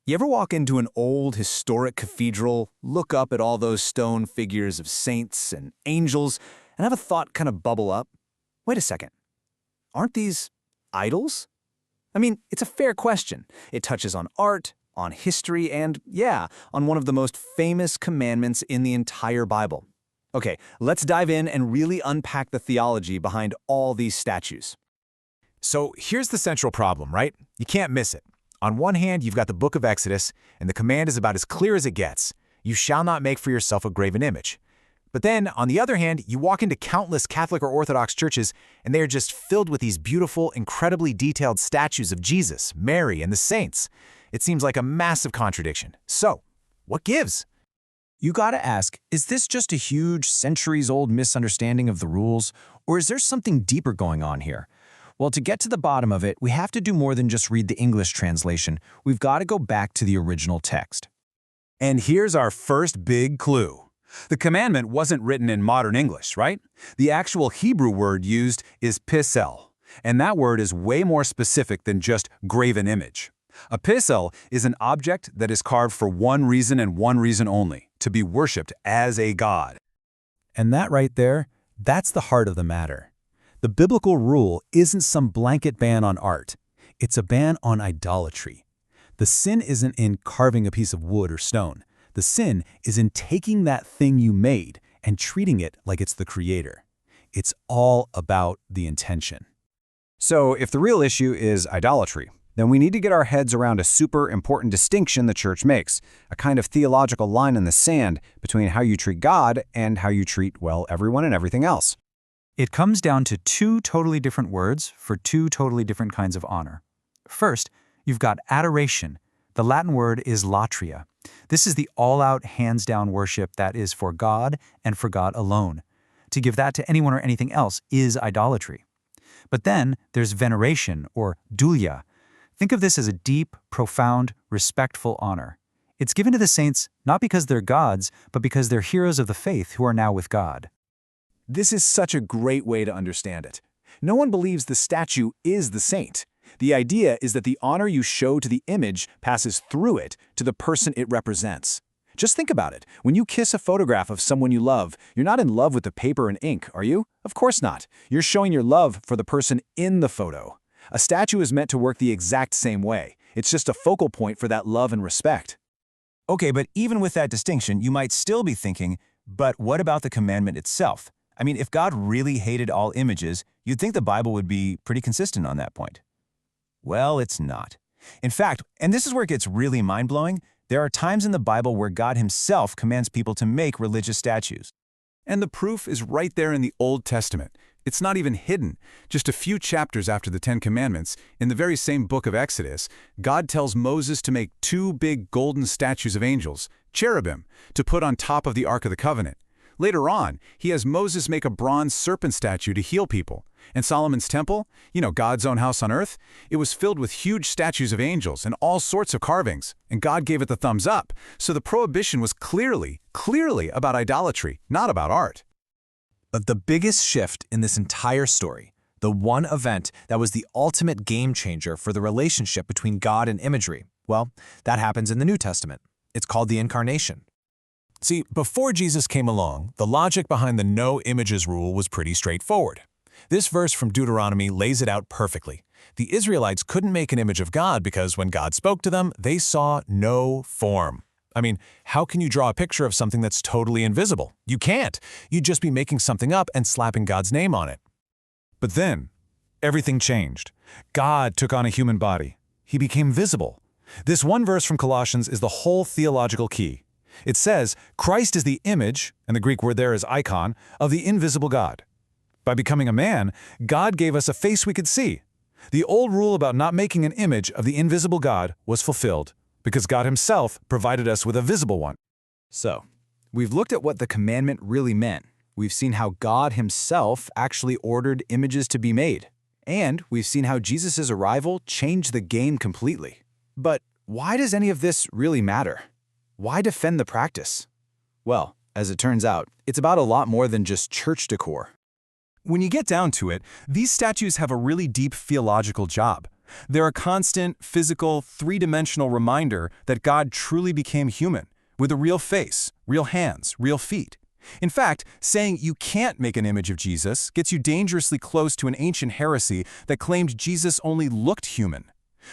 You ever walk into an old, historic cathedral, look up at all those stone figures of saints and angels, and have a thought kind of bubble up? Wait a second. Aren't these idols? I mean, it's a fair question. It touches on art, on history, and, yeah, on one of the most famous commandments in the entire Bible. Okay, let's dive in and really unpack the theology behind all these statues. So here's the central problem, right? You can't miss it. On one hand, you've got the book of Exodus, and the command is about as clear as it gets. You shall not make for yourself a graven image. But then, on the other hand, you walk into countless Catholic or Orthodox churches, and they are just filled with these beautiful, incredibly detailed statues of Jesus, Mary, and the saints. It seems like a massive contradiction. So, what gives? You gotta ask, is this just a huge, centuries-old misunderstanding of the rules, or is there something deeper going on here? Well, to get to the bottom of it, we have to do more than just read the English translation. We've got to go back to the original text. And here's our first big clue. The commandment wasn't written in modern English, right? The actual Hebrew word used is pisel, and that word is way more specific than just graven image. A pisel is an object that is carved for one reason and one reason only, to be worshipped as a god. And that right there, that's the heart of the matter. The biblical rule isn't some blanket ban on art. It's a ban on idolatry. The sin isn't in carving a piece of wood or stone. The sin is in taking that thing you made and treating it like it's the creator. It's all about the intention. So if the real issue is idolatry, then we need to get our heads around a super important distinction the church makes, a kind of theological line in the sand between how you treat God and how you treat, well, everyone and everything else. It comes down to two totally different words for two totally different kinds of honor. First, you've got adoration. The Latin word is latria. This is the all-out, hands-down worship that is for God and for God alone. To give that to anyone or anything else is idolatry. But then there's veneration, or dulia. Think of this as a deep, profound, respectful honor. It's given to the saints not because they're gods, but because they're heroes of the faith who are now with God. This is such a great way to understand it. No one believes the statue is the saint. The idea is that the honor you show to the image passes through it to the person it represents. Just think about it. When you kiss a photograph of someone you love, you're not in love with the paper and ink, are you? Of course not. You're showing your love for the person in the photo. A statue is meant to work the exact same way. It's just a focal point for that love and respect. Okay, but even with that distinction, you might still be thinking, but what about the commandment itself? I mean, if God really hated all images, you'd think the Bible would be pretty consistent on that point. Well, it's not. In fact, and this is where it gets really mind-blowing, there are times in the Bible where God himself commands people to make religious statues. And the proof is right there in the Old Testament. It's not even hidden. Just a few chapters after the Ten Commandments, in the very same book of Exodus, God tells Moses to make two big golden statues of angels, cherubim, to put on top of the Ark of the Covenant. Later on, he has Moses make a bronze serpent statue to heal people. And Solomon's temple, God's own house on earth, it was filled with huge statues of angels and all sorts of carvings, and God gave it the thumbs up. So the prohibition was clearly about idolatry, not about art. But the biggest shift in this entire story, the one event that was the ultimate game changer for the relationship between God and imagery, well, that happens in the New Testament. It's called the Incarnation. See, before Jesus came along, the logic behind the no images rule was pretty straightforward. This verse from Deuteronomy lays it out perfectly. The Israelites couldn't make an image of God because when God spoke to them, they saw no form. I mean, how can you draw a picture of something that's totally invisible? You can't. You'd just be making something up and slapping God's name on it. But then, everything changed. God took on a human body. He became visible. This one verse from Colossians is the whole theological key. It says, Christ is the image, and the Greek word there is icon, of the invisible God. By becoming a man, God gave us a face we could see. The old rule about not making an image of the invisible God was fulfilled, because God himself provided us with a visible one. So, we've looked at what the commandment really meant. We've seen how God himself actually ordered images to be made. And we've seen how Jesus' arrival changed the game completely. But why does any of this really matter? Why defend the practice? Well, as it turns out, it's about a lot more than just church decor. When you get down to it, these statues have a really deep theological job. They're a constant, physical, three-dimensional reminder that God truly became human, with a real face, real hands, real feet. In fact, saying you can't make an image of Jesus gets you dangerously close to an ancient heresy that claimed Jesus only looked human.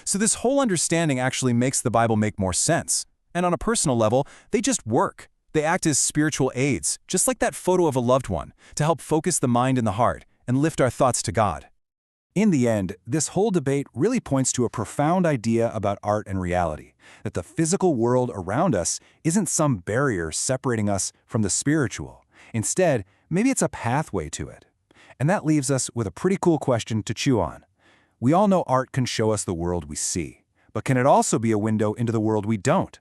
So this whole understanding actually makes the Bible make more sense. And on a personal level, they just work. They act as spiritual aids, just like that photo of a loved one, to help focus the mind and the heart and lift our thoughts to God. In the end, this whole debate really points to a profound idea about art and reality, that the physical world around us isn't some barrier separating us from the spiritual. Instead, maybe it's a pathway to it. And that leaves us with a pretty cool question to chew on. We all know art can show us the world we see, but can it also be a window into the world we don't?